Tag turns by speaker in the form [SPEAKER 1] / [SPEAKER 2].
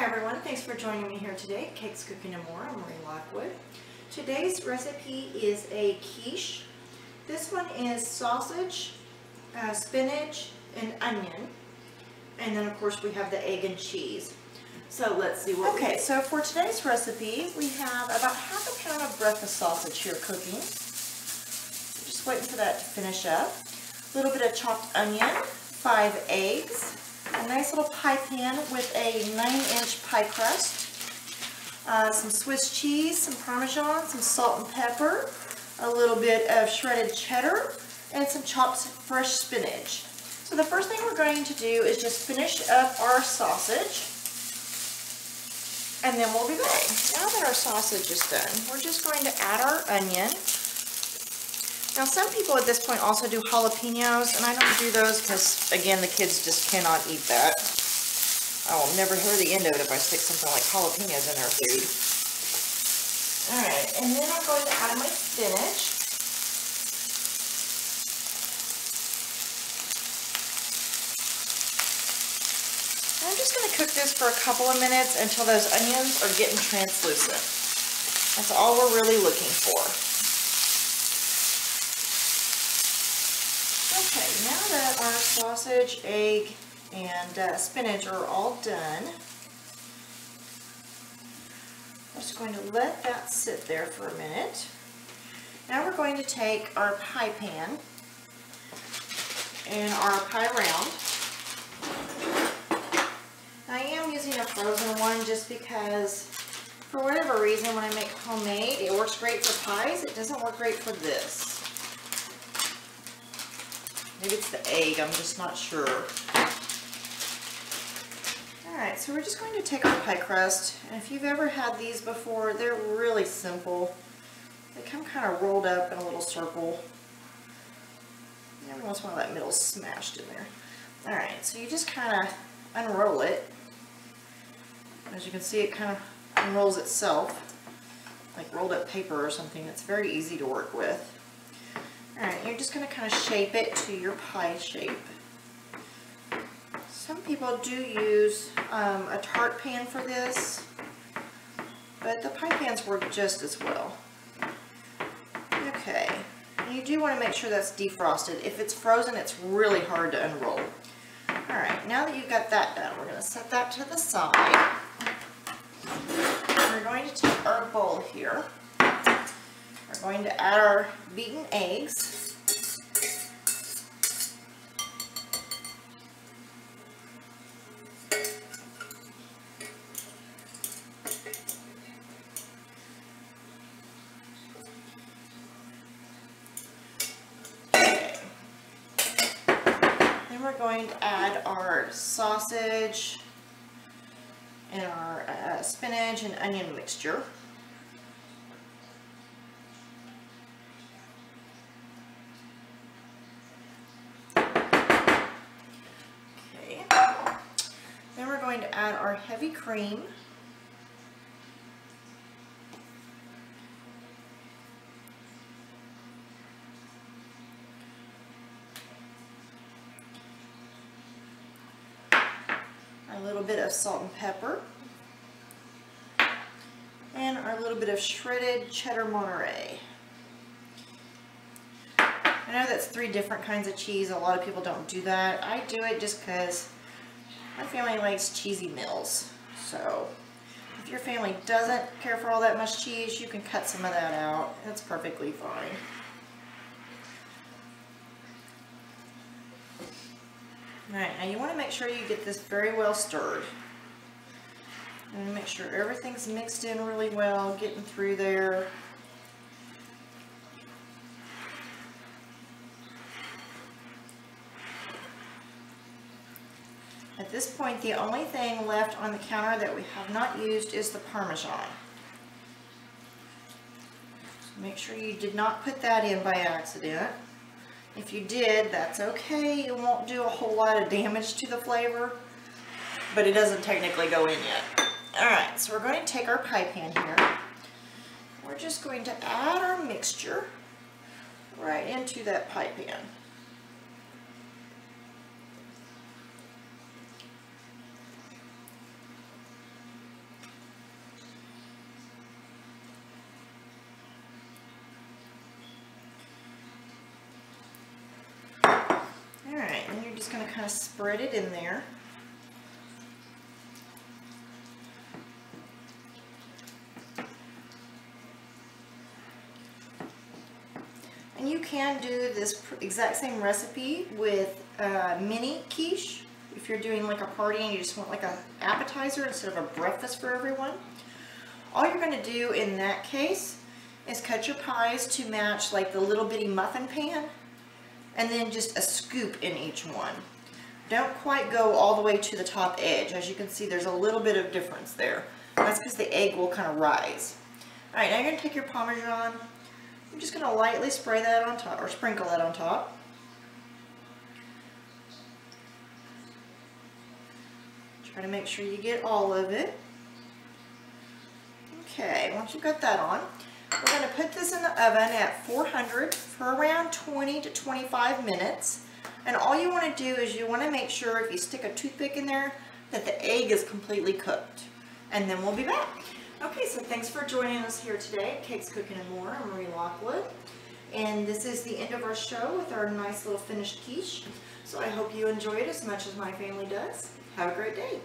[SPEAKER 1] Hi everyone, thanks for joining me here today. Cakes, Cooking and More. I'm Marie Lockwood. Today's recipe is a quiche. This one is sausage, spinach, and onion. And then of course we have the egg and cheese. So let's see what so for today's recipe we have about half a pound of breakfast sausage here cooking. Just waiting for that to finish up. A little bit of chopped onion, 5 eggs, a nice little pie pan with a 9-inch pie crust, some Swiss cheese, some parmesan, some salt and pepper, a little bit of shredded cheddar, and some chopped fresh spinach. So the first thing we're going to do is just finish up our sausage, and then we'll be back. Now that our sausage is done, we're just going to add our onion. Now some people at this point also do jalapenos, and I don't do those because, again, the kids just cannot eat that. I will never hear the end of it if I stick something like jalapenos in their food. Alright, and then I'm going to add my spinach. I'm just going to cook this for a couple of minutes until those onions are getting translucent. That's all we're really looking for. Okay, now that our sausage, egg, and spinach are all done, I'm just going to let that sit there for a minute. Now we're going to take our pie pan and our pie round. I am using a frozen one just because, for whatever reason, when I make homemade, it works great for pies. It doesn't work great for this. Maybe it's the egg, I'm just not sure. Alright, so we're just going to take our pie crust, and if you've ever had these before, they're really simple. They come kind of rolled up in a little circle. Every once in a while that middle's smashed in there. Alright, so you just kind of unroll it. As you can see, it kind of unrolls itself, like rolled up paper or something. It's very easy to work with. Alright, you're just going to kind of shape it to your pie shape. Some people do use a tart pan for this, but the pie pans work just as well. Okay, and you do want to make sure that's defrosted. If it's frozen, it's really hard to unroll. Alright, now that you've got that done, we're going to set that to the side. We're going to take our bowl here. We're going to add our beaten eggs. Okay. Then we're going to add our sausage and our spinach and onion mixture. Then we're going to add our heavy cream. A little bit of salt and pepper. And our little bit of shredded cheddar monterey. I know that's 3 different kinds of cheese. A lot of people don't do that. I do it just because my family likes cheesy meals. So if your family doesn't care for all that much cheese, you can cut some of that out. That's perfectly fine. Alright, now you want to make sure you get this very well stirred. And make sure everything's mixed in really well, getting through there. At this point, the only thing left on the counter that we have not used is the parmesan. So make sure you did not put that in by accident. If you did, that's okay. It won't do a whole lot of damage to the flavor, but it doesn't technically go in yet. Alright, so we're going to take our pie pan here. We're just going to add our mixture right into that pie pan. And you're just going to kind of spread it in there. And you can do this exact same recipe with mini quiche if you're doing like a party and you just want like an appetizer instead of a breakfast for everyone. All you're going to do in that case is cut your pies to match like the little bitty muffin pan, and then just a scoop in each one. Don't quite go all the way to the top edge. As you can see, there's a little bit of difference there. That's because the egg will kind of rise. Alright, now you're going to take your Parmesan. I'm just going to lightly spray that on top, or sprinkle that on top. Try to make sure you get all of it. Okay, once you've got that on, we're going to put this in the oven at 400 for around 20 to 25 minutes. And all you want to do is you want to make sure if you stick a toothpick in there that the egg is completely cooked. And then we'll be back. Okay, so thanks for joining us here today at Cakes, Cooking and More. I'm Marie Lockwood. And this is the end of our show with our nice little finished quiche. So I hope you enjoy it as much as my family does. Have a great day.